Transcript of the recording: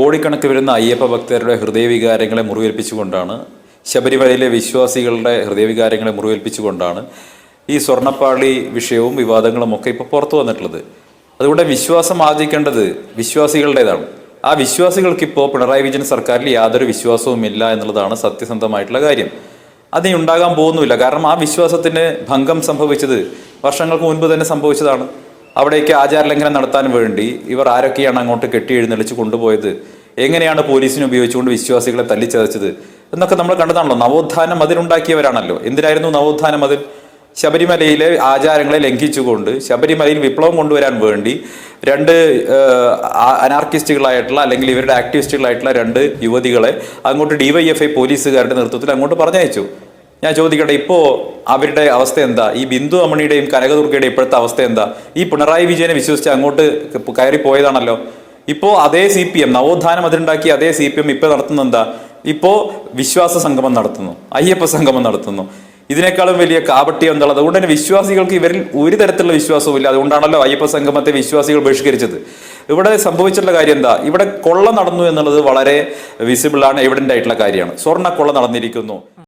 കോടിക്കണക്കിന് വരുന്ന അയ്യപ്പ ഭക്തരുടെ ഹൃദയവികാരങ്ങളെ മുറിവേൽപ്പിച്ചുകൊണ്ടാണ്, ശബരിമലയിലെ വിശ്വാസികളുടെ ഹൃദയവികാരങ്ങളെ മുറിവേൽപ്പിച്ചുകൊണ്ടാണ് ഈ സ്വർണ്ണപ്പാളി വിഷയവും വിവാദങ്ങളും ഒക്കെ ഇപ്പോൾ പുറത്തു വന്നിട്ടുള്ളത്. അതുകൊണ്ട് വിശ്വാസം ആർജിക്കേണ്ടത് വിശ്വാസികളുടേതാണ്. ആ വിശ്വാസികൾക്കിപ്പോൾ പിണറായി വിജയൻ സർക്കാരിൽ യാതൊരു വിശ്വാസവും ഇല്ല എന്നുള്ളതാണ് സത്യസന്ധമായിട്ടുള്ള കാര്യം. അതിന് ഉണ്ടാകാൻ പോകുന്നുമില്ല. കാരണം ആ വിശ്വാസത്തിന് ഭംഗം സംഭവിച്ചത് വർഷങ്ങൾക്ക് മുൻപ് തന്നെ സംഭവിച്ചതാണ്. അവിടേക്ക് ആചാരലംഘനം നടത്താൻ വേണ്ടി ഇവർ ആരൊക്കെയാണ് അങ്ങോട്ട് കെട്ടി എഴുന്നള്ളിച്ച് കൊണ്ടുപോയത്, എങ്ങനെയാണ് പോലീസിനെ ഉപയോഗിച്ചുകൊണ്ട് വിശ്വാസികളെ തല്ലിച്ചതച്ചത് എന്നൊക്കെ നമ്മൾ കണ്ടതാണല്ലോ. നവോത്ഥാന മതിൽ ഉണ്ടാക്കിയവരാണല്ലോ. എന്തിനായിരുന്നു നവോത്ഥാന മതിൽ? ശബരിമലയിലെ ആചാരങ്ങളെ ലംഘിച്ചുകൊണ്ട് ശബരിമലയിൽ വിപ്ലവം കൊണ്ടുവരാൻ വേണ്ടി രണ്ട് അനാർക്കിസ്റ്റുകളായിട്ടുള്ള അല്ലെങ്കിൽ ഇവരുടെ ആക്ടിവിസ്റ്റുകളായിട്ടുള്ള രണ്ട് യുവതികളെ അങ്ങോട്ട് DYFI പോലീസുകാരുടെ നേതൃത്വത്തിൽ അങ്ങോട്ട് പറഞ്ഞയച്ചു. ഞാൻ ചോദിക്കട്ടെ, ഇപ്പോൾ അവരുടെ അവസ്ഥ എന്താ? ഈ ബിന്ദു അമ്മണിയുടെയും കനകദുർഗയുടെയും ഇപ്പോഴത്തെ അവസ്ഥ എന്താ? ഈ പിണറായി വിജയനെ വിശ്വസിച്ച് അങ്ങോട്ട് കയറി പോയതാണല്ലോ. ഇപ്പോൾ അതേ CPM, നവോത്ഥാനം അതിലുണ്ടാക്കി അതേ CPM ഇപ്പോൾ നടത്തുന്നത് എന്താ? ഇപ്പോൾ വിശ്വാസ സംഗമം നടത്തുന്നു, അയ്യപ്പ സംഗമം നടത്തുന്നു. ഇതിനേക്കാളും വലിയ കാപട്യം എന്താണ്? അതുകൊണ്ട് തന്നെ വിശ്വാസികൾക്ക് ഇവരിൽ ഒരു തരത്തിലുള്ള വിശ്വാസവും ഇല്ല. അതുകൊണ്ടാണല്ലോ അയ്യപ്പ സംഗമത്തെ വിശ്വാസികൾ ബഹിഷ്കരിച്ചത്. ഇവിടെ സംഭവിച്ചിട്ടുള്ള കാര്യം എന്താ? ഇവിടെ കൊള്ള നടന്നു എന്നുള്ളത് വളരെ വിസിബിൾ ആണ്, എവിഡന്റ് ആയിട്ടുള്ള കാര്യമാണ്. സ്വർണ്ണ കൊള്ള നടന്നിരിക്കുന്നു.